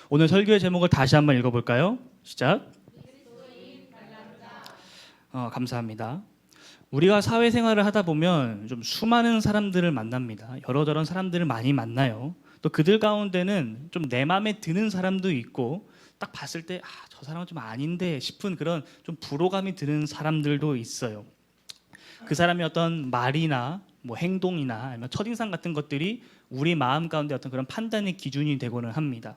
오늘 설교의 제목을 다시 한번 읽어볼까요? 시작. 감사합니다. 우리가 사회생활을 하다 보면 좀 수많은 사람들을 만납니다. 여러저런 사람들을 많이 만나요. 또 그들 가운데는 좀 내 마음에 드는 사람도 있고 딱 봤을 때 저 사람은 좀 아닌데 싶은 그런 좀 불호감이 드는 사람들도 있어요. 그 사람의 어떤 말이나 뭐 행동이나 아니면 첫인상 같은 것들이 우리 마음 가운데 어떤 그런 판단의 기준이 되고는 합니다.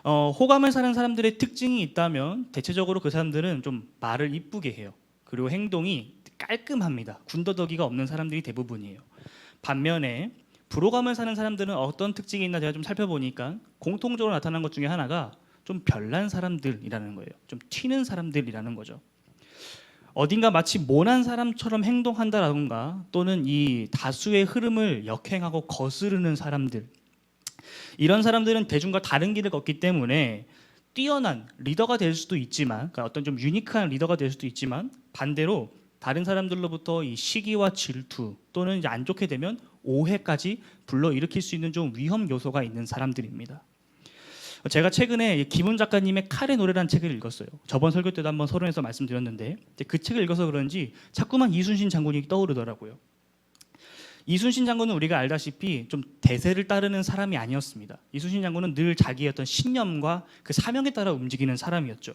호감을 사는 사람들의 특징이 있다면 대체적으로 그 사람들은 좀 말을 이쁘게 해요. 그리고 행동이 깔끔합니다. 군더더기가 없는 사람들이 대부분이에요. 반면에 불호감을 사는 사람들은 어떤 특징이 있나 제가 좀 살펴보니까 공통적으로 나타난 것 중에 하나가 좀 별난 사람들이라는 거예요. 좀 튀는 사람들이라는 거죠. 어딘가 마치 모난 사람처럼 행동한다라던가 또는 이 다수의 흐름을 역행하고 거스르는 사람들, 이런 사람들은 대중과 다른 길을 걷기 때문에 뛰어난 리더가 될 수도 있지만, 그러니까 어떤 좀 유니크한 리더가 될 수도 있지만, 반대로 다른 사람들로부터 이 시기와 질투 또는 이제 안 좋게 되면 오해까지 불러일으킬 수 있는 좀 위험 요소가 있는 사람들입니다. 제가 최근에 김훈 작가님의 칼의 노래라는 책을 읽었어요. 저번 설교 때도 한번 서론에서 말씀드렸는데 그 책을 읽어서 그런지 자꾸만 이순신 장군이 떠오르더라고요. 이순신 장군은 우리가 알다시피 좀 대세를 따르는 사람이 아니었습니다. 이순신 장군은 늘 자기의 어떤 신념과 그 사명에 따라 움직이는 사람이었죠.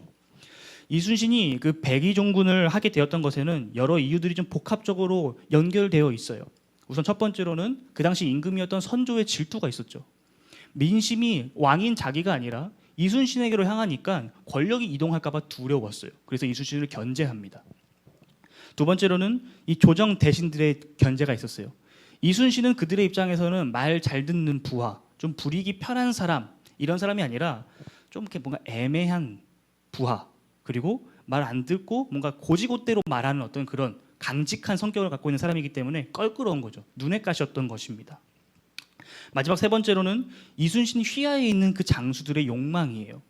이순신이 그 백의종군을 하게 되었던 것에는 여러 이유들이 좀 복합적으로 연결되어 있어요. 우선 첫 번째로는 그 당시 임금이었던 선조의 질투가 있었죠. 민심이 왕인 자기가 아니라 이순신에게로 향하니까 권력이 이동할까 봐 두려웠어요. 그래서 이순신을 견제합니다. 두 번째로는 이 조정 대신들의 견제가 있었어요. 이순신은 그들의 입장에서는 말 잘 듣는 부하, 좀 부리기 편한 사람, 이런 사람이 아니라 좀 이렇게 뭔가 애매한 부하, 그리고 말 안 듣고 뭔가 고지고대로 말하는 어떤 그런 강직한 성격을 갖고 있는 사람이기 때문에 껄끄러운 거죠. 눈에 가셨던 것입니다. 마지막 세 번째로는 이순신 휘하에 있는 그 장수들의 욕망이에요.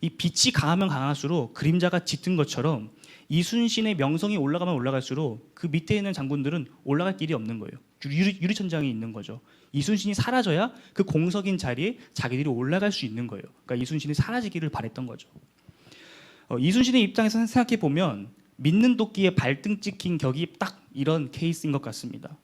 이 빛이 강하면 강할수록 그림자가 짙은 것처럼 이순신의 명성이 올라가면 올라갈수록 그 밑에 있는 장군들은 올라갈 길이 없는 거예요. 유리천장이 있는 거죠. 이순신이 사라져야 그 공석인 자리에 자기들이 올라갈 수 있는 거예요. 그러니까 이순신이 사라지기를 바랬던 거죠. 이순신의 입장에서 생각해 보면 믿는 도끼에 발등 찍힌 격이 딱 이런 케이스인 것 같습니다.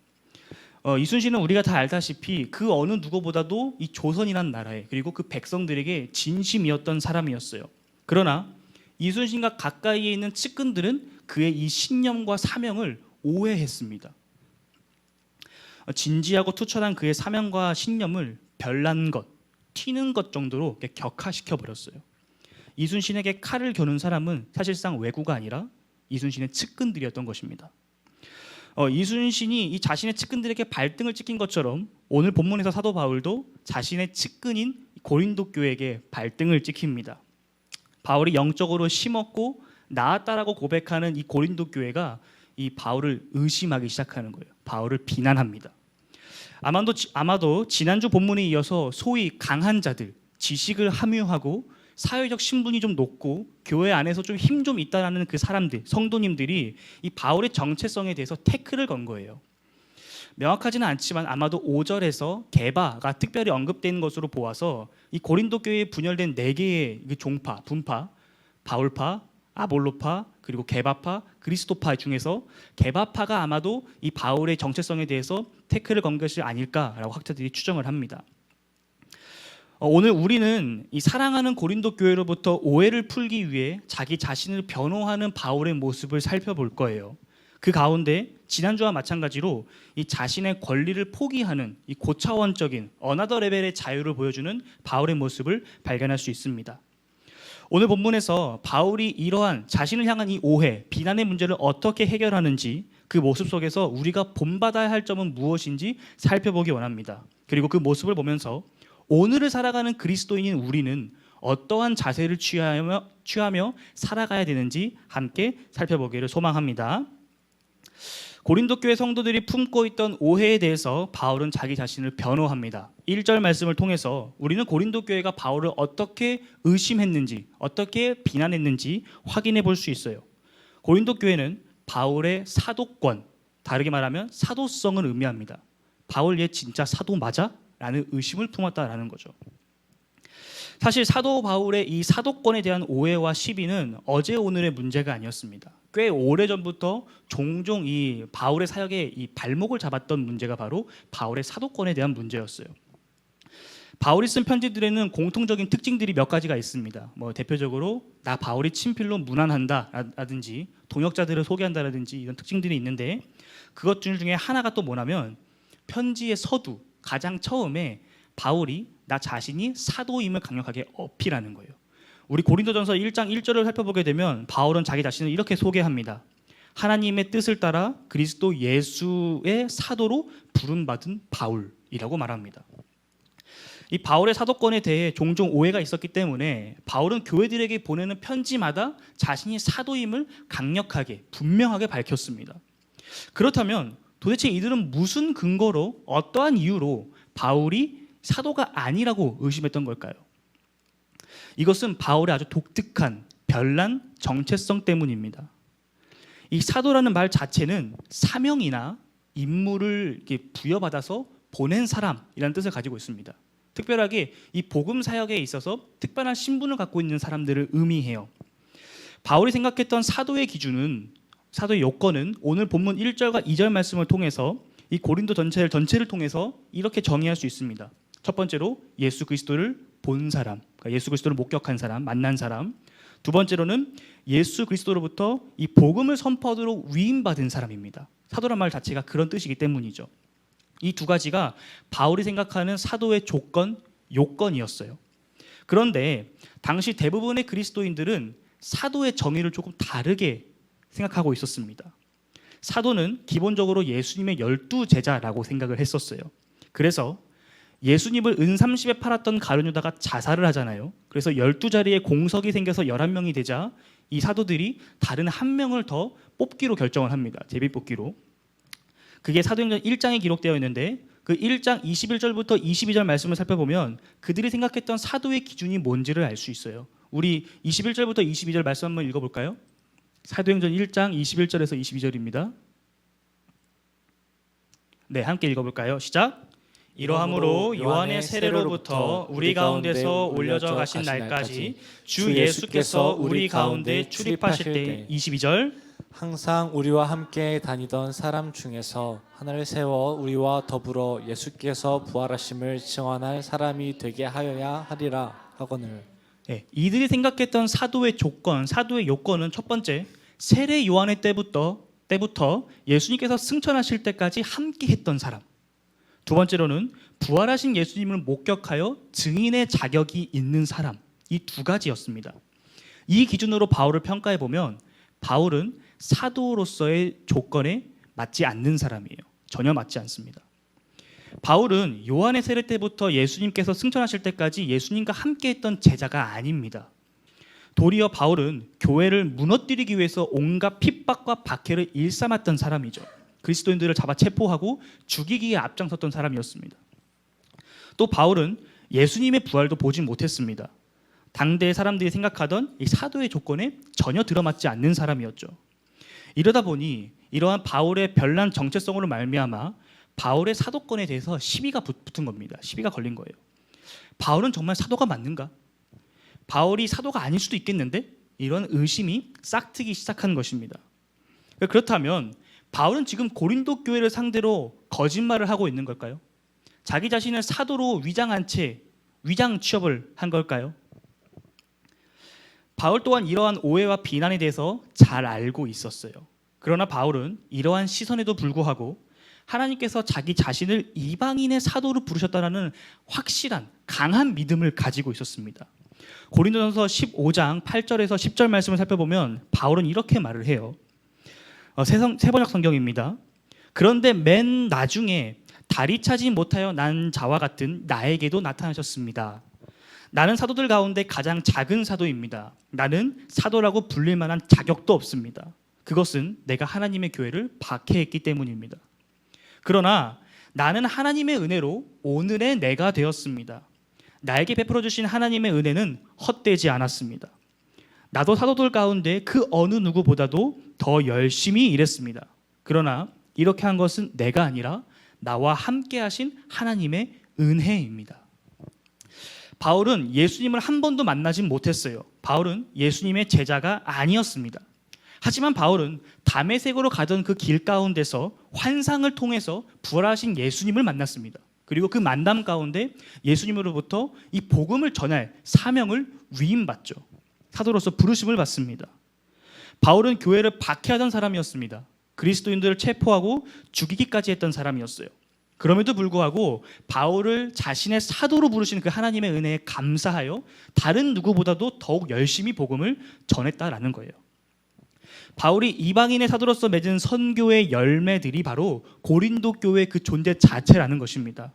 이순신은 우리가 다 알다시피 그 어느 누구보다도 이 조선이란 나라에 그리고 그 백성들에게 진심이었던 사람이었어요. 그러나 이순신과 가까이에 있는 측근들은 그의 이 신념과 사명을 오해했습니다. 진지하고 투철한 그의 사명과 신념을 별난 것, 튀는 것 정도로 격화시켜 버렸어요. 이순신에게 칼을 겨눈 사람은 사실상 왜구가 아니라 이순신의 측근들이었던 것입니다. 이순신이 이 자신의 측근들에게 발등을 찍힌 것처럼 오늘 본문에서 사도 바울도 자신의 측근인 고린도 교회에게 발등을 찍힙니다. 바울이 영적으로 심었고 나았다라고 고백하는 이 고린도 교회가 이 바울을 의심하기 시작하는 거예요. 바울을 비난합니다. 아마도 지난주 본문에 이어서 소위 강한 자들, 지식을 함유하고 사회적 신분이 좀 높고 교회 안에서 좀 힘 좀 있다라는 그 사람들, 성도님들이 이 바울의 정체성에 대해서 태클을 건 거예요. 명확하지는 않지만 아마도 5절에서 게바가 특별히 언급된 것으로 보아서 이 고린도 교회에 분열된 4개의 종파, 분파, 바울파, 아볼로파, 그리고 게바파, 그리스도파 중에서 게바파가 아마도 이 바울의 정체성에 대해서 태클을 건 것이 아닐까라고 학자들이 추정을 합니다. 오늘 우리는 이 사랑하는 고린도 교회로부터 오해를 풀기 위해 자기 자신을 변호하는 바울의 모습을 살펴볼 거예요. 그 가운데 지난주와 마찬가지로 이 자신의 권리를 포기하는 이 고차원적인 어나더 레벨의 자유를 보여주는 바울의 모습을 발견할 수 있습니다. 오늘 본문에서 바울이 이러한 자신을 향한 이 오해, 비난의 문제를 어떻게 해결하는지 그 모습 속에서 우리가 본받아야 할 점은 무엇인지 살펴보기 원합니다. 그리고 그 모습을 보면서 오늘을 살아가는 그리스도인인 우리는 어떠한 자세를 취하며 살아가야 되는지 함께 살펴보기를 소망합니다. 고린도 교회 성도들이 품고 있던 오해에 대해서 바울은 자기 자신을 변호합니다. 1절 말씀을 통해서 우리는 고린도 교회가 바울을 어떻게 의심했는지, 어떻게 비난했는지 확인해 볼 수 있어요. 고린도 교회는 바울의 사도권, 다르게 말하면 사도성을 의미합니다. 바울 얘 진짜 사도 맞아? 라는 의심을 품었다라는 거죠. 사실 사도 바울의 이 사도권에 대한 오해와 시비는 어제 오늘의 문제가 아니었습니다. 꽤 오래전부터 종종 이 바울의 사역에 이 발목을 잡았던 문제가 바로 바울의 사도권에 대한 문제였어요. 바울이 쓴 편지들에는 공통적인 특징들이 몇 가지가 있습니다. 대표적으로 나 바울이 친필로 문안한다라든지 동역자들을 소개한다라든지 이런 특징들이 있는데, 그것 중에 하나가 또 뭐냐면 편지의 서두 가장 처음에 바울이 나 자신이 사도임을 강력하게 어필하는 거예요. 우리 고린도전서 1장 1절을 살펴보게 되면 바울은 자기 자신을 이렇게 소개합니다. 하나님의 뜻을 따라 그리스도 예수의 사도로 부름받은 바울이라고 말합니다. 이 바울의 사도권에 대해 종종 오해가 있었기 때문에 바울은 교회들에게 보내는 편지마다 자신이 사도임을 강력하게 분명하게 밝혔습니다. 그렇다면 도대체 이들은 무슨 근거로 어떠한 이유로 바울이 사도가 아니라고 의심했던 걸까요? 이것은 바울의 아주 독특한 별난 정체성 때문입니다. 이 사도라는 말 자체는 사명이나 임무를 부여받아서 보낸 사람이라는 뜻을 가지고 있습니다. 특별하게 이 복음 사역에 있어서 특별한 신분을 갖고 있는 사람들을 의미해요. 바울이 생각했던 사도의 기준은, 사도의 요건은 오늘 본문 1절과 2절 말씀을 통해서 이 고린도 전체를 통해서 이렇게 정의할 수 있습니다. 첫 번째로 예수 그리스도를 본 사람, 그러니까 예수 그리스도를 목격한 사람, 만난 사람. 두 번째로는 예수 그리스도로부터 이 복음을 선포하도록 위임받은 사람입니다. 사도란 말 자체가 그런 뜻이기 때문이죠. 이 두 가지가 바울이 생각하는 사도의 요건이었어요. 그런데 당시 대부분의 그리스도인들은 사도의 정의를 조금 다르게 생각하고 있었습니다. 사도는 기본적으로 예수님의 12제자라고 생각을 했었어요. 그래서 예수님을 은30에 팔았던 가룟유다가 자살을 하잖아요. 그래서 12자리에 공석이 생겨서 11명이 되자 이 사도들이 다른 한 명을 더 뽑기로 결정을 합니다. 제비 뽑기로. 그게 사도행전 1장에 기록되어 있는데 그 1장 21절부터 22절 말씀을 살펴보면 그들이 생각했던 사도의 기준이 뭔지를 알 수 있어요. 우리 21절부터 22절 말씀 한번 읽어볼까요? 사도행전 1장 21절에서 22절입니다. 네, 함께 읽어볼까요? 시작! 이러함으로 요한의 세례로부터 우리 가운데서 올려져 가신 날까지 주 예수께서 우리 가운데 출입하실 때 22절 항상 우리와 함께 다니던 사람 중에서 하나를 세워 우리와 더불어 예수께서 부활하심을 증언할 사람이 되게 하여야 하리라 하거늘. 네, 이들이 생각했던 사도의 요건은 첫 번째, 세례 요한의 때부터 예수님께서 승천하실 때까지 함께 했던 사람. 두 번째로는 부활하신 예수님을 목격하여 증인의 자격이 있는 사람. 이 두 가지였습니다. 이 기준으로 바울을 평가해 보면 바울은 사도로서의 조건에 맞지 않는 사람이에요. 전혀 맞지 않습니다. 바울은 요한의 세례 때부터 예수님께서 승천하실 때까지 예수님과 함께 했던 제자가 아닙니다. 도리어 바울은 교회를 무너뜨리기 위해서 온갖 핍박과 박해를 일삼았던 사람이죠. 그리스도인들을 잡아 체포하고 죽이기에 앞장섰던 사람이었습니다. 또 바울은 예수님의 부활도 보지 못했습니다. 당대 사람들이 생각하던 이 사도의 조건에 전혀 들어맞지 않는 사람이었죠. 이러다 보니 이러한 바울의 별난 정체성으로 말미암아 바울의 사도권에 대해서 시비가 붙은 겁니다. 시비가 걸린 거예요. 바울은 정말 사도가 맞는가? 바울이 사도가 아닐 수도 있겠는데? 이런 의심이 싹트기 시작한 것입니다. 그렇다면 바울은 지금 고린도 교회를 상대로 거짓말을 하고 있는 걸까요? 자기 자신을 사도로 위장한 채 위장 취업을 한 걸까요? 바울 또한 이러한 오해와 비난에 대해서 잘 알고 있었어요. 그러나 바울은 이러한 시선에도 불구하고 하나님께서 자기 자신을 이방인의 사도로 부르셨다는 확실한 강한 믿음을 가지고 있었습니다. 고린도전서 15장 8절에서 10절 말씀을 살펴보면 바울은 이렇게 말을 해요. 세번역 성경입니다. 그런데 맨 나중에 다리 차지 못하여 난 자와 같은 나에게도 나타나셨습니다. 나는 사도들 가운데 가장 작은 사도입니다. 나는 사도라고 불릴 만한 자격도 없습니다. 그것은 내가 하나님의 교회를 박해했기 때문입니다. 그러나 나는 하나님의 은혜로 오늘의 내가 되었습니다. 나에게 베풀어 주신 하나님의 은혜는 헛되지 않았습니다. 나도 사도들 가운데 그 어느 누구보다도 더 열심히 일했습니다. 그러나 이렇게 한 것은 내가 아니라 나와 함께 하신 하나님의 은혜입니다. 바울은 예수님을 한 번도 만나진 못했어요. 바울은 예수님의 제자가 아니었습니다. 하지만 바울은 다메섹으로 가던 그 길 가운데서 환상을 통해서 부활하신 예수님을 만났습니다. 그리고 그 만남 가운데 예수님으로부터 이 복음을 전할 사명을 위임받죠. 사도로서 부르심을 받습니다. 바울은 교회를 박해하던 사람이었습니다. 그리스도인들을 체포하고 죽이기까지 했던 사람이었어요. 그럼에도 불구하고 바울을 자신의 사도로 부르신 그 하나님의 은혜에 감사하여 다른 누구보다도 더욱 열심히 복음을 전했다라는 거예요. 바울이 이방인의 사도로서 맺은 선교의 열매들이 바로 고린도 교회의 그 존재 자체라는 것입니다.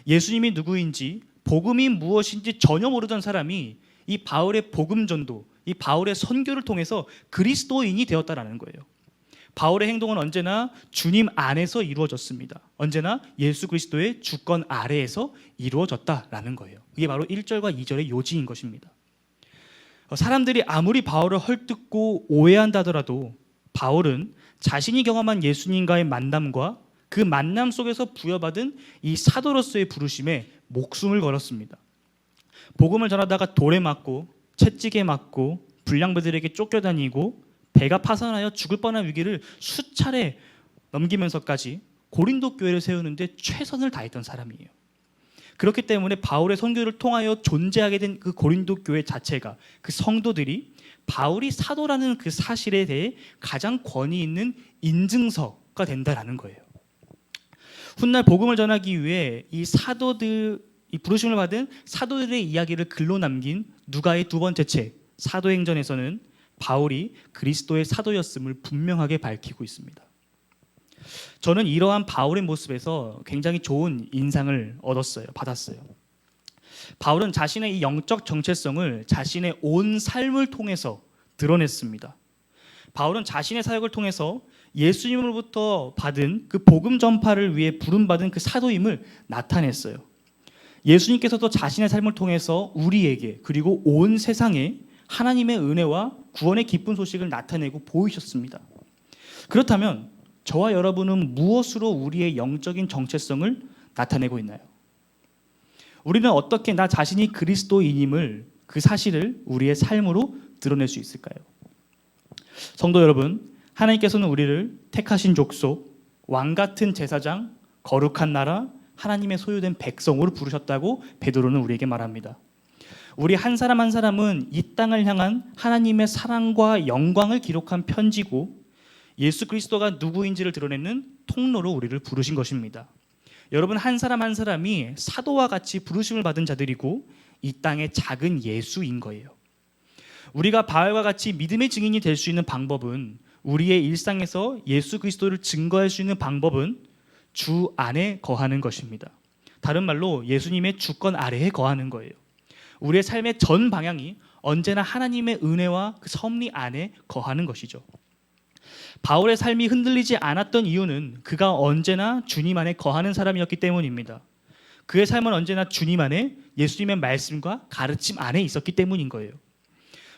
예수님이 누구인지 복음이 무엇인지 전혀 모르던 사람이 이 바울의 복음 전도, 이 바울의 선교를 통해서 그리스도인이 되었다라는 거예요. 바울의 행동은 언제나 주님 안에서 이루어졌습니다. 언제나 예수 그리스도의 주권 아래에서 이루어졌다라는 거예요. 이게 바로 1절과 2절의 요지인 것입니다. 사람들이 아무리 바울을 헐뜯고 오해한다 하더라도 바울은 자신이 경험한 예수님과의 만남과 그 만남 속에서 부여받은 이 사도로서의 부르심에 목숨을 걸었습니다. 복음을 전하다가 돌에 맞고 채찍에 맞고 불량배들에게 쫓겨다니고 배가 파산하여 죽을 뻔한 위기를 수차례 넘기면서까지 고린도 교회를 세우는데 최선을 다했던 사람이에요. 그렇기 때문에 바울의 선교를 통하여 존재하게 된 그 고린도 교회 자체가, 그 성도들이 바울이 사도라는 그 사실에 대해 가장 권위 있는 인증서가 된다라는 거예요. 훗날 복음을 전하기 위해 이 사도들, 이 부르심을 받은 사도들의 이야기를 글로 남긴 누가의 두 번째 책 사도행전에서는 바울이 그리스도의 사도였음을 분명하게 밝히고 있습니다. 저는 이러한 바울의 모습에서 굉장히 좋은 인상을 받았어요. 바울은 자신의 이 영적 정체성을 자신의 온 삶을 통해서 드러냈습니다. 바울은 자신의 사역을 통해서 예수님으로부터 받은 그 복음 전파를 위해 부름받은 그 사도임을 나타냈어요. 예수님께서도 자신의 삶을 통해서 우리에게 그리고 온 세상에 하나님의 은혜와 구원의 기쁜 소식을 나타내고 보이셨습니다. 그렇다면 저와 여러분은 무엇으로 우리의 영적인 정체성을 나타내고 있나요? 우리는 어떻게 나 자신이 그리스도인임을, 그 사실을 우리의 삶으로 드러낼 수 있을까요? 성도 여러분, 하나님께서는 우리를 택하신 족속, 왕같은 제사장, 거룩한 나라, 하나님의 소유된 백성으로 부르셨다고 베드로는 우리에게 말합니다. 우리 한 사람 한 사람은 이 땅을 향한 하나님의 사랑과 영광을 기록한 편지고 예수 그리스도가 누구인지를 드러내는 통로로 우리를 부르신 것입니다. 여러분 한 사람 한 사람이 사도와 같이 부르심을 받은 자들이고 이 땅의 작은 예수인 거예요. 우리가 바울과 같이 믿음의 증인이 될 수 있는 방법은, 우리의 일상에서 예수 그리스도를 증거할 수 있는 방법은 주 안에 거하는 것입니다. 다른 말로 예수님의 주권 아래에 거하는 거예요. 우리의 삶의 전 방향이 언제나 하나님의 은혜와 그 섭리 안에 거하는 것이죠. 바울의 삶이 흔들리지 않았던 이유는 그가 언제나 주님 안에 거하는 사람이었기 때문입니다. 그의 삶은 언제나 주님 안에 예수님의 말씀과 가르침 안에 있었기 때문인 거예요.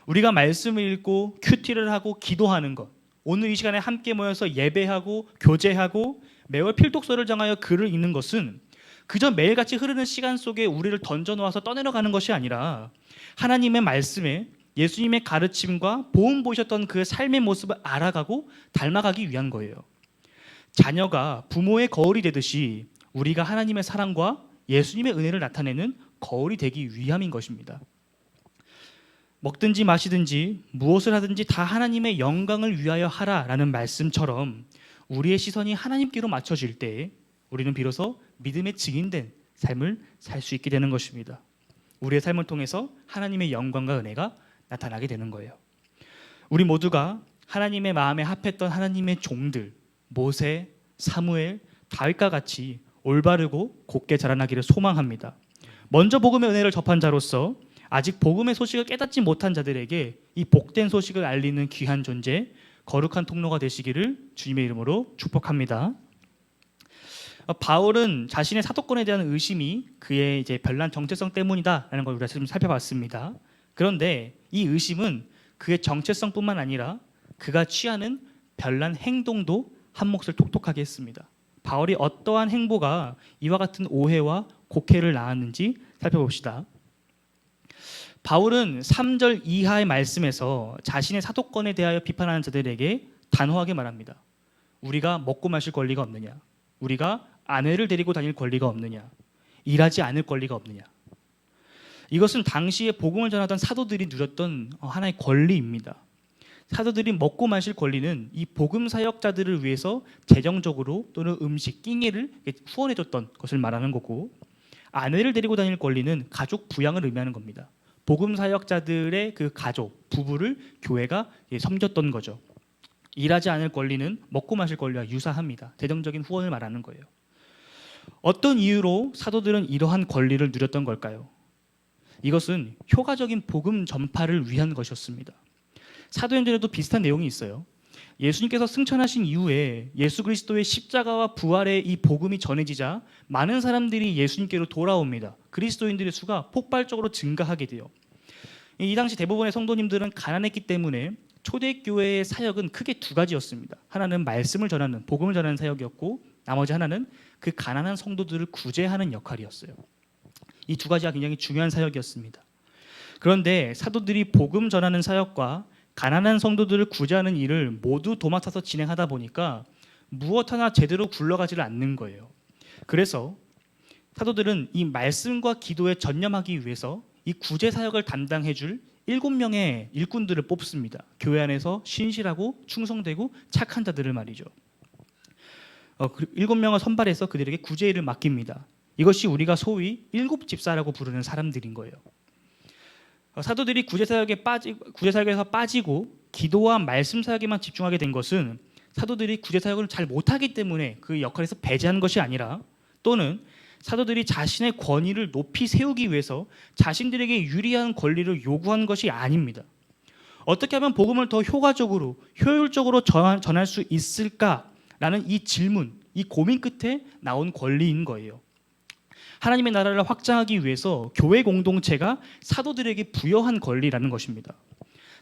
우리가 말씀을 읽고 큐티를 하고 기도하는 것, 오늘 이 시간에 함께 모여서 예배하고 교제하고 매월 필독서를 정하여 글을 읽는 것은 그저 매일같이 흐르는 시간 속에 우리를 던져놓아서 떠내려가는 것이 아니라 하나님의 말씀에 예수님의 가르침과 보험 보이셨던 그 삶의 모습을 알아가고 닮아가기 위한 거예요. 자녀가 부모의 거울이 되듯이 우리가 하나님의 사랑과 예수님의 은혜를 나타내는 거울이 되기 위함인 것입니다. 먹든지 마시든지 무엇을 하든지 다 하나님의 영광을 위하여 하라라는 말씀처럼 우리의 시선이 하나님께로 맞춰질 때 우리는 비로소 믿음의 증인된 삶을 살 수 있게 되는 것입니다. 우리의 삶을 통해서 하나님의 영광과 은혜가 나타나게 되는 거예요. 우리 모두가 하나님의 마음에 합했던 하나님의 종들, 모세, 사무엘, 다윗과 같이 올바르고 곧게 자라나기를 소망합니다. 먼저 복음의 은혜를 접한 자로서 아직 복음의 소식을 깨닫지 못한 자들에게 이 복된 소식을 알리는 귀한 존재, 거룩한 통로가 되시기를 주님의 이름으로 축복합니다. 바울은 자신의 사도권에 대한 의심이 그의 이제 별난 정체성 때문이다라는 걸 우리가 지금 살펴봤습니다. 그런데 이 의심은 그의 정체성뿐만 아니라 그가 취하는 별난 행동도 한 몫을 톡톡하게 했습니다. 바울이 어떠한 행보가 이와 같은 오해와 곡해를 낳았는지 살펴봅시다. 바울은 3절 이하의 말씀에서 자신의 사도권에 대하여 비판하는 자들에게 단호하게 말합니다. 우리가 먹고 마실 권리가 없느냐? 우리가 아내를 데리고 다닐 권리가 없느냐? 일하지 않을 권리가 없느냐? 이것은 당시에 복음을 전하던 사도들이 누렸던 하나의 권리입니다. 사도들이 먹고 마실 권리는 이 복음 사역자들을 위해서 재정적으로 또는 음식, 끼니를 후원해줬던 것을 말하는 거고, 아내를 데리고 다닐 권리는 가족 부양을 의미하는 겁니다. 복음 사역자들의 그 가족, 부부를 교회가 섬겼던 거죠. 일하지 않을 권리는 먹고 마실 권리와 유사합니다. 재정적인 후원을 말하는 거예요. 어떤 이유로 사도들은 이러한 권리를 누렸던 걸까요? 이것은 효과적인 복음 전파를 위한 것이었습니다. 사도행전에도 비슷한 내용이 있어요. 예수님께서 승천하신 이후에 예수 그리스도의 십자가와 부활의 이 복음이 전해지자 많은 사람들이 예수님께로 돌아옵니다. 그리스도인들의 수가 폭발적으로 증가하게 돼요. 이 당시 대부분의 성도님들은 가난했기 때문에 초대교회의 사역은 크게 두 가지였습니다. 하나는 말씀을 전하는, 복음을 전하는 사역이었고, 나머지 하나는 그 가난한 성도들을 구제하는 역할이었어요. 이 두 가지가 굉장히 중요한 사역이었습니다. 그런데 사도들이 복음 전하는 사역과 가난한 성도들을 구제하는 일을 모두 도맡아서 진행하다 보니까 무엇 하나 제대로 굴러가지를 않는 거예요. 그래서 사도들은 이 말씀과 기도에 전념하기 위해서 이 구제 사역을 담당해 줄 7명의 일꾼들을 뽑습니다. 교회 안에서 신실하고 충성되고 착한 자들을 말이죠. 7명을 선발해서 그들에게 구제 일을 맡깁니다. 이것이 우리가 소위 7집사라고 부르는 사람들인 거예요. 사도들이 구제 사역에서 빠지고 기도와 말씀 사역에만 집중하게 된 것은 사도들이 구제 사역을 잘 못하기 때문에 그 역할에서 배제한 것이 아니라, 또는 사도들이 자신의 권위를 높이 세우기 위해서 자신들에게 유리한 권리를 요구한 것이 아닙니다. 어떻게 하면 복음을 더 효과적으로, 효율적으로 전할 수 있을까라는 이 질문, 이 고민 끝에 나온 권리인 거예요. 하나님의 나라를 확장하기 위해서 교회 공동체가 사도들에게 부여한 권리라는 것입니다.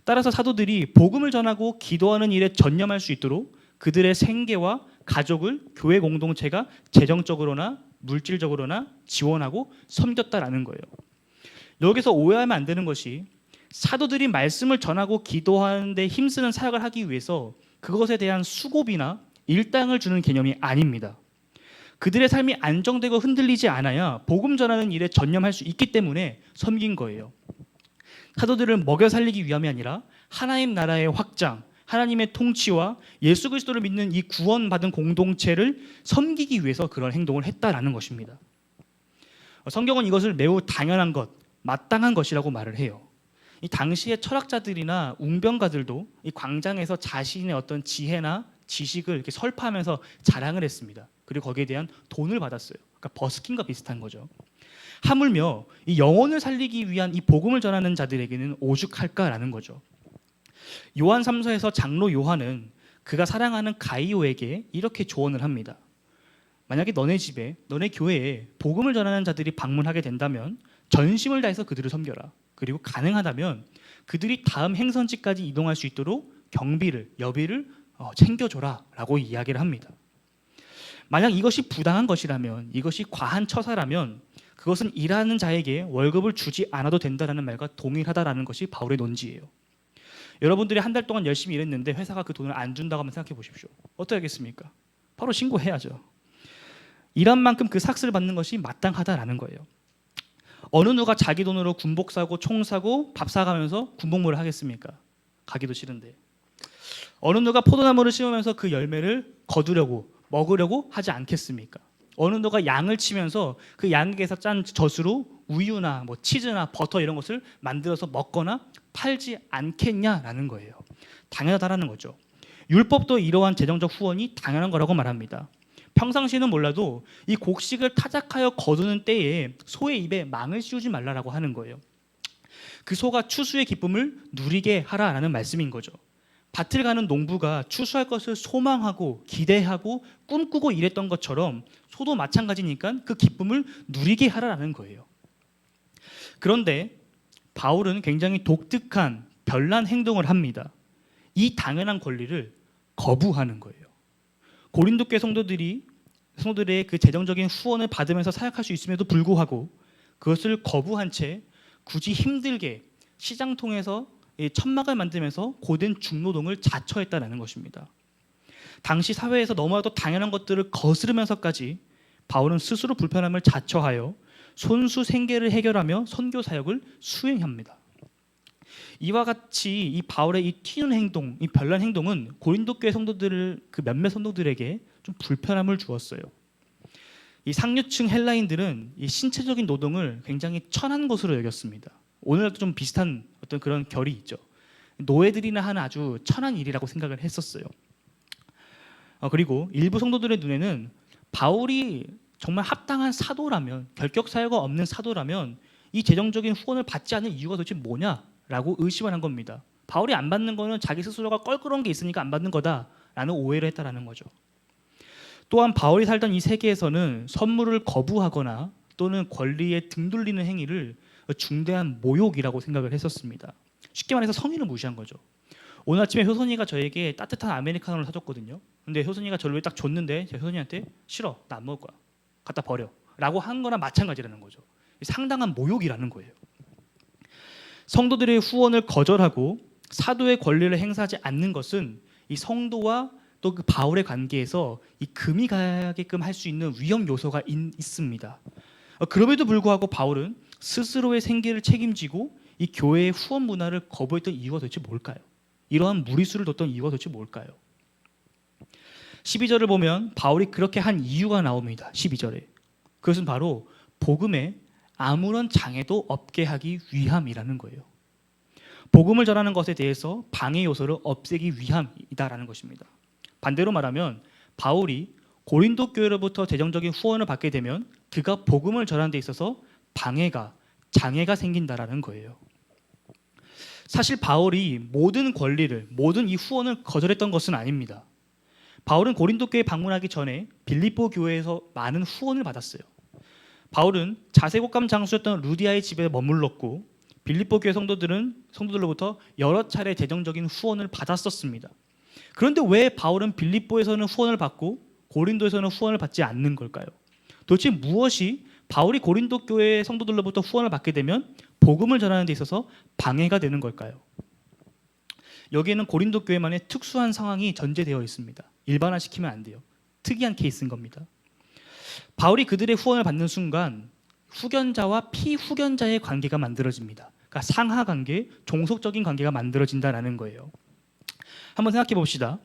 따라서 사도들이 복음을 전하고 기도하는 일에 전념할 수 있도록 그들의 생계와 가족을 교회 공동체가 재정적으로나 물질적으로나 지원하고 섬겼다라는 거예요. 여기서 오해하면 안 되는 것이, 사도들이 말씀을 전하고 기도하는 데 힘쓰는 사역을 하기 위해서 그것에 대한 수고비나 일당을 주는 개념이 아닙니다. 그들의 삶이 안정되고 흔들리지 않아야 복음 전하는 일에 전념할 수 있기 때문에 섬긴 거예요. 사도들을 먹여 살리기 위함이 아니라 하나님 나라의 확장, 하나님의 통치와 예수 그리스도를 믿는 이 구원받은 공동체를 섬기기 위해서 그런 행동을 했다라는 것입니다. 성경은 이것을 매우 당연한 것, 마땅한 것이라고 말을 해요. 이 당시의 철학자들이나 웅변가들도 이 광장에서 자신의 어떤 지혜나 지식을 이렇게 설파하면서 자랑을 했습니다. 그리고 거기에 대한 돈을 받았어요. 그러니까 버스킹과 비슷한 거죠. 하물며 이 영혼을 살리기 위한 이 복음을 전하는 자들에게는 오죽할까라는 거죠. 요한 3서에서 장로 요한은 그가 사랑하는 가이오에게 이렇게 조언을 합니다. 만약에 너네 집에, 너네 교회에 복음을 전하는 자들이 방문하게 된다면 전심을 다해서 그들을 섬겨라. 그리고 가능하다면 그들이 다음 행선지까지 이동할 수 있도록 경비를, 여비를 챙겨줘라 라고 이야기를 합니다. 만약 이것이 부당한 것이라면, 이것이 과한 처사라면 그것은 일하는 자에게 월급을 주지 않아도 된다는 말과 동일하다라는 것이 바울의 논지예요. 여러분들이 한 달 동안 열심히 일했는데 회사가 그 돈을 안 준다고 한번 생각해 보십시오. 어떻게 하겠습니까? 바로 신고해야죠. 일한 만큼 그 삭스를 받는 것이 마땅하다라는 거예요. 어느 누가 자기 돈으로 군복 사고 총 사고 밥 사가면서 군복무를 하겠습니까? 가기도 싫은데. 어느 누가 포도나무를 심으면서 그 열매를 거두려고, 먹으려고 하지 않겠습니까? 어느 누가 양을 치면서 그 양에서 짠 젖으로 우유나 뭐 치즈나 버터 이런 것을 만들어서 먹거나 팔지 않겠냐라는 거예요. 당연하다라는 거죠. 율법도 이러한 재정적 후원이 당연한 거라고 말합니다. 평상시에는 몰라도 이 곡식을 타작하여 거두는 때에 소의 입에 망을 씌우지 말라라고 하는 거예요. 그 소가 추수의 기쁨을 누리게 하라라는 말씀인 거죠. 밭을 가는 농부가 추수할 것을 소망하고 기대하고 꿈꾸고 일했던 것처럼 소도 마찬가지니까 그 기쁨을 누리게 하라라는 거예요. 그런데 바울은 굉장히 독특한 별난 행동을 합니다. 이 당연한 권리를 거부하는 거예요. 고린도 교회 성도들의 그 재정적인 후원을 받으면서 사역할 수 있음에도 불구하고 그것을 거부한 채 굳이 힘들게 시장 통해서 이 천막을 만들면서 고된 중노동을 자처했다라는 것입니다. 당시 사회에서 너무나도 당연한 것들을 거스르면서까지 바울은 스스로 불편함을 자처하여 손수 생계를 해결하며 선교 사역을 수행합니다. 이와 같이 이 바울의 이 튀는 행동, 이 별난 행동은 고린도 교회 성도들을 그 몇몇 성도들에게 좀 불편함을 주었어요. 이 상류층 헬라인들은 이 신체적인 노동을 굉장히 천한 것으로 여겼습니다. 오늘도 좀 비슷한 어떤 그런 결이 있죠. 노예들이나 하는 아주 천한 일이라고 생각을 했었어요. 그리고 일부 성도들의 눈에는 바울이 정말 합당한 사도라면, 결격 사유가 없는 사도라면 이 재정적인 후원을 받지 않을 이유가 도대체 뭐냐라고 의심을 한 겁니다. 바울이 안 받는 거는 자기 스스로가 껄끄러운 게 있으니까 안 받는 거다라는 오해를 했다라는 거죠. 또한 바울이 살던 이 세계에서는 선물을 거부하거나 또는 권리에 등 돌리는 행위를 중대한 모욕이라고 생각을 했었습니다. 쉽게 말해서 성의를 무시한 거죠. 오늘 아침에 효선이가 저에게 따뜻한 아메리카노를 사줬거든요. 근데 효선이가 저를 딱 줬는데 제가 효선이한테 싫어, 나 안 먹을 거야, 갖다 버려 라고 한 거나 마찬가지라는 거죠. 상당한 모욕이라는 거예요. 성도들의 후원을 거절하고 사도의 권리를 행사하지 않는 것은 이 성도와 또 그 바울의 관계에서 이 금이 가게끔 할 수 있는 위험 요소가 있습니다. 그럼에도 불구하고 바울은 스스로의 생계를 책임지고 이 교회의 후원 문화를 거부했던 이유가 도대체 뭘까요? 이러한 무리수를 뒀던 이유가 도대체 뭘까요? 12절을 보면 바울이 그렇게 한 이유가 나옵니다. 12절에. 그것은 바로 복음에 아무런 장애도 없게 하기 위함이라는 거예요. 복음을 전하는 것에 대해서 방해 요소를 없애기 위함이다라는 것입니다. 반대로 말하면 바울이 고린도 교회로부터 재정적인 후원을 받게 되면 그가 복음을 전하는 데 있어서 장애가 생긴다라는 거예요. 사실 바울이 모든 권리를, 모든 이 후원을 거절했던 것은 아닙니다. 바울은 고린도 교회 방문하기 전에 빌립보 교회에서 많은 후원을 받았어요. 바울은 자색옥감 장수였던 루디아의 집에 머물렀고 빌립보 교회 성도들로부터 여러 차례 재정적인 후원을 받았었습니다. 그런데 왜 바울은 빌립보에서는 후원을 받고 고린도에서는 후원을 받지 않는 걸까요? 도대체 무엇이 바울이 고린도 교회 성도들로부터 후원을 받게 되면 복음을 전하는 데 있어서 방해가 되는 걸까요? 여기에는 고린도 교회만의 특수한 상황이 전제되어 있습니다. 일반화시키면 안 돼요. 특이한 케이스인 겁니다. 바울이 그들의 후원을 받는 순간 후견자와 피후견자의 관계가 만들어집니다. 그러니까 상하관계, 종속적인 관계가 만들어진다는 거예요. 한번 생각해 봅시다.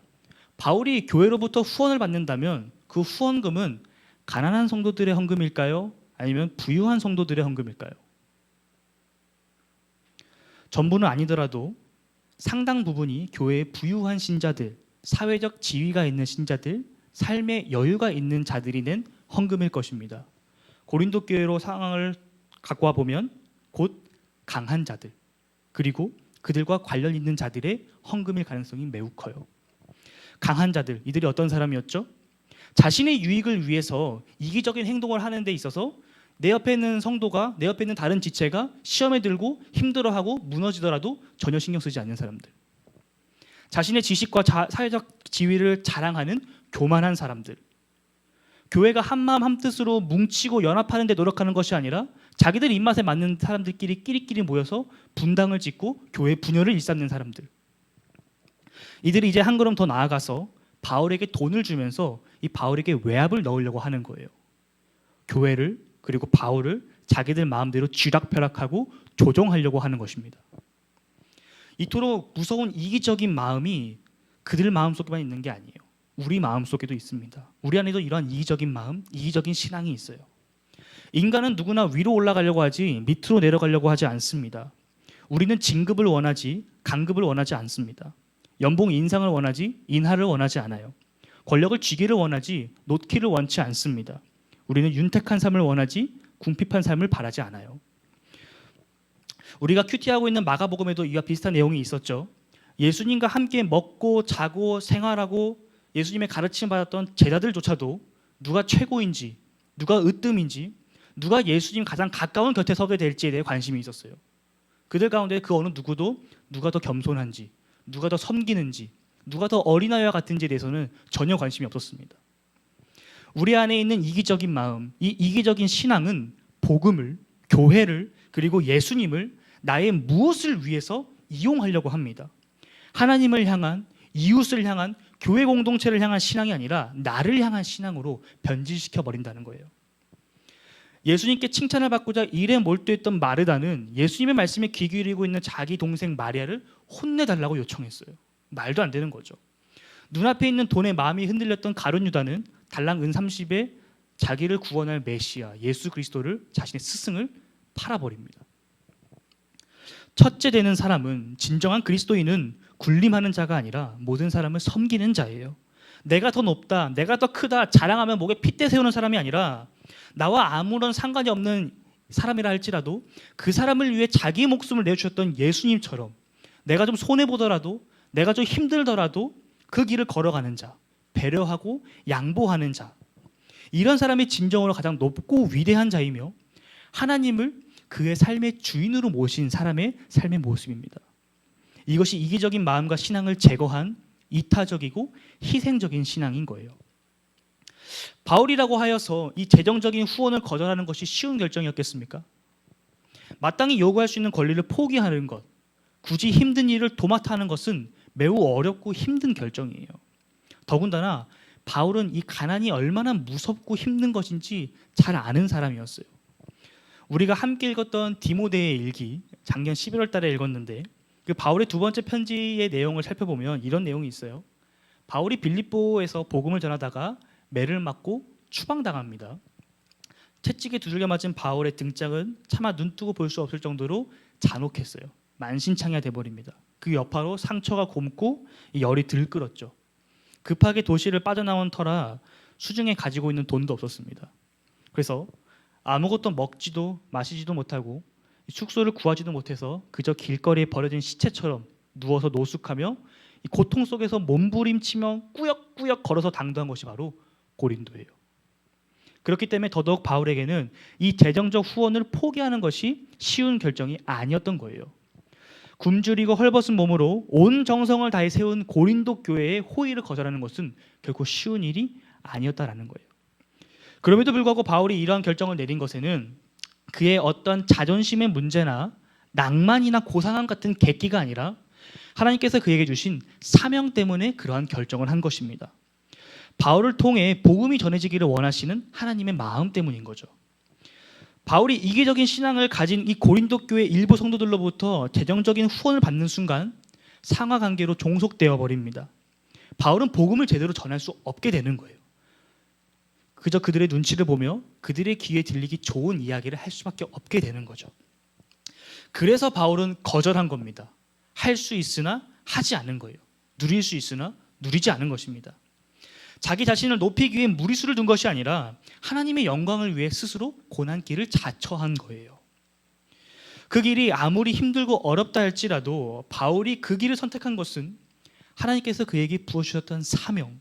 바울이 교회로부터 후원을 받는다면 그 후원금은 가난한 성도들의 헌금일까요? 아니면 부유한 성도들의 헌금일까요? 전부는 아니더라도 상당 부분이 교회의 부유한 신자들, 사회적 지위가 있는 신자들, 삶의 여유가 있는 자들이 낸 헌금일 것입니다. 고린도 교회로 상황을 갖고 와 보면 곧 강한 자들, 그리고 그들과 관련 있는 자들의 헌금일 가능성이 매우 커요. 강한 자들, 이들이 어떤 사람이었죠? 자신의 유익을 위해서 이기적인 행동을 하는 데 있어서 내 옆에 있는 성도가, 내 옆에 있는 다른 지체가 시험에 들고 힘들어하고 무너지더라도 전혀 신경 쓰지 않는 사람들. 자신의 지식과 사회적 지위를 자랑하는 교만한 사람들. 교회가 한마음 한뜻으로 뭉치고 연합하는 데 노력하는 것이 아니라 자기들 입맛에 맞는 사람들끼리 끼리끼리 모여서 분당을 짓고 교회 분열을 일삼는 사람들. 이들이 이제 한 걸음 더 나아가서 바울에게 돈을 주면서 이 바울에게 외압을 넣으려고 하는 거예요. 교회를, 그리고 바울을 자기들 마음대로 쥐락펴락하고 조종하려고 하는 것입니다. 이토록 무서운 이기적인 마음이 그들 마음속에만 있는 게 아니에요. 우리 마음속에도 있습니다. 우리 안에도 이러한 이기적인 마음, 이기적인 신앙이 있어요. 인간은 누구나 위로 올라가려고 하지 밑으로 내려가려고 하지 않습니다. 우리는 진급을 원하지 강급을 원하지 않습니다. 연봉 인상을 원하지 인하를 원하지 않아요. 권력을 쥐기를 원하지 놓기를 원치 않습니다. 우리는 윤택한 삶을 원하지 궁핍한 삶을 바라지 않아요. 우리가 큐티하고 있는 마가복음에도 이와 비슷한 내용이 있었죠. 예수님과 함께 먹고 자고 생활하고 예수님의 가르침 받았던 제자들조차도 누가 최고인지, 누가 으뜸인지, 누가 예수님 가장 가까운 곁에 서게 될지에 대해 관심이 있었어요. 그들 가운데 그 어느 누구도 누가 더 겸손한지, 누가 더 섬기는지, 누가 더 어린아이와 같은지에 대해서는 전혀 관심이 없었습니다. 우리 안에 있는 이기적인 마음, 이 이기적인 신앙은 복음을, 교회를, 그리고 예수님을 나의 무엇을 위해서 이용하려고 합니다. 하나님을 향한, 이웃을 향한, 교회 공동체를 향한 신앙이 아니라 나를 향한 신앙으로 변질시켜 버린다는 거예요. 예수님께 칭찬을 받고자 일에 몰두했던 마르다는 예수님의 말씀에 귀 기울이고 있는 자기 동생 마리아를 혼내달라고 요청했어요. 말도 안 되는 거죠. 눈앞에 있는 돈에 마음이 흔들렸던 가룟 유다는 달랑 은 30에 자기를 구원할 메시아 예수 그리스도를, 자신의 스승을 팔아버립니다. 첫째 되는 사람은, 진정한 그리스도인은 군림하는 자가 아니라 모든 사람을 섬기는 자예요. 내가 더 높다, 내가 더 크다 자랑하며 목에 핏대 세우는 사람이 아니라 나와 아무런 상관이 없는 사람이라 할지라도 그 사람을 위해 자기 목숨을 내주셨던 예수님처럼 내가 좀 손해보더라도, 내가 좀 힘들더라도 그 길을 걸어가는 자, 배려하고 양보하는 자, 이런 사람이 진정으로 가장 높고 위대한 자이며 하나님을 그의 삶의 주인으로 모신 사람의 삶의 모습입니다. 이것이 이기적인 마음과 신앙을 제거한 이타적이고 희생적인 신앙인 거예요. 바울이라고 하여서 이 재정적인 후원을 거절하는 것이 쉬운 결정이었겠습니까? 마땅히 요구할 수 있는 권리를 포기하는 것, 굳이 힘든 일을 도맡아 하는 것은 매우 어렵고 힘든 결정이에요. 더군다나 바울은 이 가난이 얼마나 무섭고 힘든 것인지 잘 아는 사람이었어요. 우리가 함께 읽었던 디모데의 일기, 작년 11월 달에 읽었는데 그 바울의 두 번째 편지의 내용을 살펴보면 이런 내용이 있어요. 바울이 빌립보에서 복음을 전하다가 매를 맞고 추방당합니다. 채찍에 두들겨 맞은 바울의 등짝은 차마 눈뜨고 볼 수 없을 정도로 잔혹했어요. 만신창이가 돼버립니다. 그 여파로 상처가 곪고 열이 들끓었죠. 급하게 도시를 빠져나온 터라 수중에 가지고 있는 돈도 없었습니다. 그래서 아무것도 먹지도 마시지도 못하고 숙소를 구하지도 못해서 그저 길거리에 버려진 시체처럼 누워서 노숙하며 이 고통 속에서 몸부림치며 꾸역꾸역 걸어서 당도한 것이 바로 고린도예요. 그렇기 때문에 더더욱 바울에게는 이 재정적 후원을 포기하는 것이 쉬운 결정이 아니었던 거예요. 굶주리고 헐벗은 몸으로 온 정성을 다해 세운 고린도 교회의 호의를 거절하는 것은 결코 쉬운 일이 아니었다라는 거예요. 그럼에도 불구하고 바울이 이러한 결정을 내린 것에는 그의 어떤 자존심의 문제나 낭만이나 고상함 같은 객기가 아니라 하나님께서 그에게 주신 사명 때문에 그러한 결정을 한 것입니다. 바울을 통해 복음이 전해지기를 원하시는 하나님의 마음 때문인 거죠. 바울이 이기적인 신앙을 가진 이 고린도 교회 일부 성도들로부터 재정적인 후원을 받는 순간 상하관계로 종속되어 버립니다. 바울은 복음을 제대로 전할 수 없게 되는 거예요. 그저 그들의 눈치를 보며 그들의 귀에 들리기 좋은 이야기를 할 수밖에 없게 되는 거죠. 그래서 바울은 거절한 겁니다. 할 수 있으나 하지 않은 거예요. 누릴 수 있으나 누리지 않은 것입니다. 자기 자신을 높이기 위해 무리수를 둔 것이 아니라 하나님의 영광을 위해 스스로 고난길을 자처한 거예요. 그 길이 아무리 힘들고 어렵다 할지라도 바울이 그 길을 선택한 것은 하나님께서 그에게 부어주셨던 사명,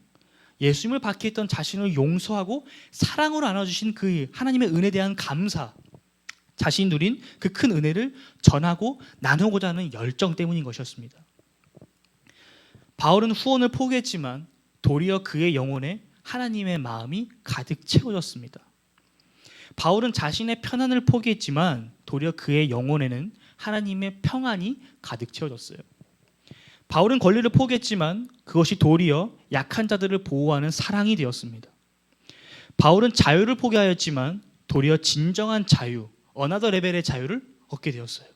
예수님을 받게 했던 자신을 용서하고 사랑으로 안아주신 그 하나님의 은혜에 대한 감사, 자신이 누린 그 큰 은혜를 전하고 나누고자 하는 열정 때문인 것이었습니다. 바울은 후원을 포기했지만 도리어 그의 영혼에 하나님의 마음이 가득 채워졌습니다. 바울은 자신의 편안을 포기했지만 도리어 그의 영혼에는 하나님의 평안이 가득 채워졌어요. 바울은 권리를 포기했지만 그것이 도리어 약한 자들을 보호하는 사랑이 되었습니다. 바울은 자유를 포기하였지만 도리어 진정한 자유, 어나더 레벨의 자유를 얻게 되었어요.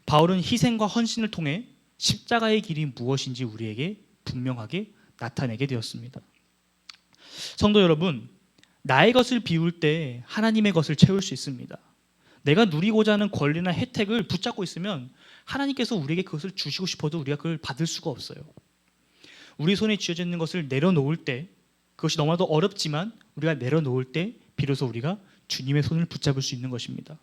바울은 희생과 헌신을 통해 십자가의 길이 무엇인지 우리에게 분명하게 나타내게 되었습니다. 성도 여러분, 나의 것을 비울 때 하나님의 것을 채울 수 있습니다. 내가 누리고자 하는 권리나 혜택을 붙잡고 있으면 하나님께서 우리에게 그것을 주시고 싶어도 우리가 그걸 받을 수가 없어요. 우리 손에 쥐어져 있는 것을 내려놓을 때, 그것이 너무나도 어렵지만 우리가 내려놓을 때 비로소 우리가 주님의 손을 붙잡을 수 있는 것입니다.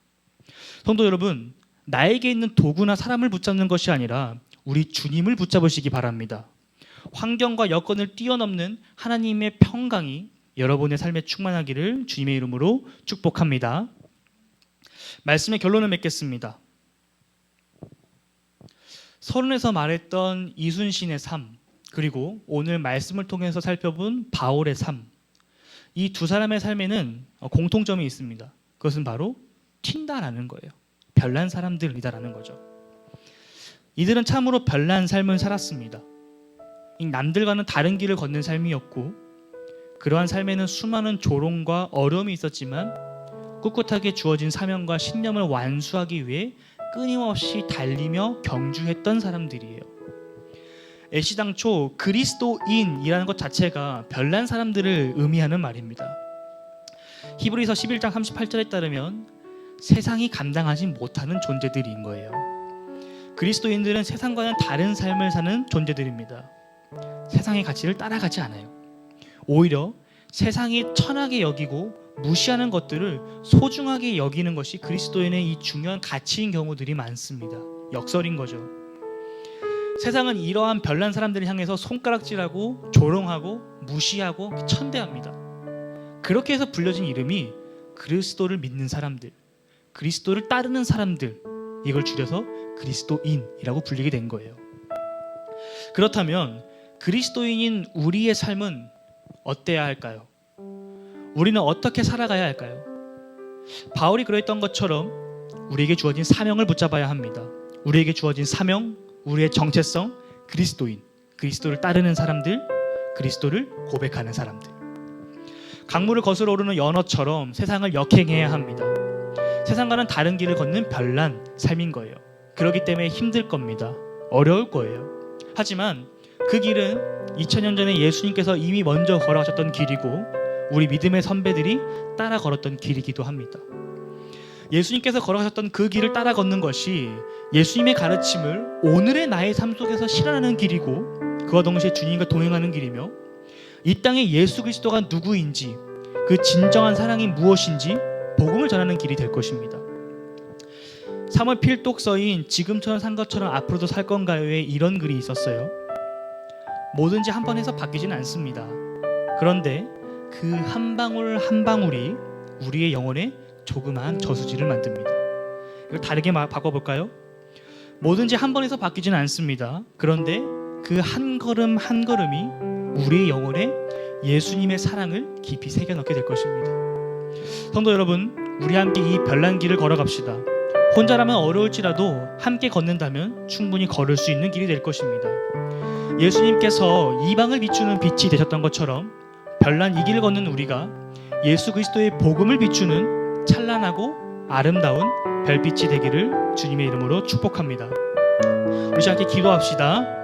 성도 여러분, 나에게 있는 도구나 사람을 붙잡는 것이 아니라 우리 주님을 붙잡으시기 바랍니다. 환경과 여건을 뛰어넘는 하나님의 평강이 여러분의 삶에 충만하기를 주님의 이름으로 축복합니다. 말씀의 결론을 맺겠습니다. 서론에서 말했던 이순신의 삶, 그리고 오늘 말씀을 통해서 살펴본 바울의 삶, 이 두 사람의 삶에는 공통점이 있습니다. 그것은 바로 튄다라는 거예요. 별난 사람들이다라는 거죠. 이들은 참으로 별난 삶을 살았습니다. 남들과는 다른 길을 걷는 삶이었고, 그러한 삶에는 수많은 조롱과 어려움이 있었지만 꿋꿋하게 주어진 사명과 신념을 완수하기 위해 끊임없이 달리며 경주했던 사람들이에요. 애시당초 그리스도인이라는 것 자체가 별난 사람들을 의미하는 말입니다. 히브리서 11장 38절에 따르면 세상이 감당하지 못하는 존재들인 거예요. 그리스도인들은 세상과는 다른 삶을 사는 존재들입니다. 세상의 가치를 따라가지 않아요. 오히려 세상이 천하게 여기고 무시하는 것들을 소중하게 여기는 것이 그리스도인의 이 중요한 가치인 경우들이 많습니다. 역설인 거죠. 세상은 이러한 별난 사람들을 향해서 손가락질하고 조롱하고 무시하고 천대합니다. 그렇게 해서 불려진 이름이 그리스도를 믿는 사람들, 그리스도를 따르는 사람들, 이걸 줄여서 그리스도인이라고 불리게 된 거예요. 그렇다면 그리스도인인 우리의 삶은 어때야 할까요? 우리는 어떻게 살아가야 할까요? 바울이 그랬던 것처럼 우리에게 주어진 사명을 붙잡아야 합니다. 우리에게 주어진 사명, 우리의 정체성, 그리스도인, 그리스도를 따르는 사람들, 그리스도를 고백하는 사람들. 강물을 거슬러 오르는 연어처럼 세상을 역행해야 합니다. 세상과는 다른 길을 걷는 별난 삶인 거예요. 그렇기 때문에 힘들 겁니다. 어려울 거예요. 하지만 그 길은 2000년 전에 예수님께서 이미 먼저 걸어가셨던 길이고 우리 믿음의 선배들이 따라 걸었던 길이기도 합니다. 예수님께서 걸어가셨던 그 길을 따라 걷는 것이 예수님의 가르침을 오늘의 나의 삶 속에서 실현하는 길이고, 그와 동시에 주님과 동행하는 길이며, 이 땅에 예수 그리스도가 누구인지, 그 진정한 사랑이 무엇인지 복음을 전하는 길이 될 것입니다. 사무엘 필독서인 지금처럼 산 것처럼 앞으로도 살 건가요에 이런 글이 있었어요. 뭐든지 한 번 해서 바뀌지는 않습니다. 그런데 그 한 방울 한 방울이 우리의 영혼에 조그마한 저수지를 만듭니다. 이걸 다르게 바꿔볼까요? 뭐든지 한 번 해서 바뀌지는 않습니다. 그런데 그 한 걸음 한 걸음이 우리의 영혼에 예수님의 사랑을 깊이 새겨넣게 될 것입니다. 성도 여러분, 우리 함께 이 별난 길을 걸어갑시다. 혼자라면 어려울지라도 함께 걷는다면 충분히 걸을 수 있는 길이 될 것입니다. 예수님께서 이방을 비추는 빛이 되셨던 것처럼 별난 이 길을 걷는 우리가 예수 그리스도의 복음을 비추는 찬란하고 아름다운 별빛이 되기를 주님의 이름으로 축복합니다. 우리 함께 기도합시다.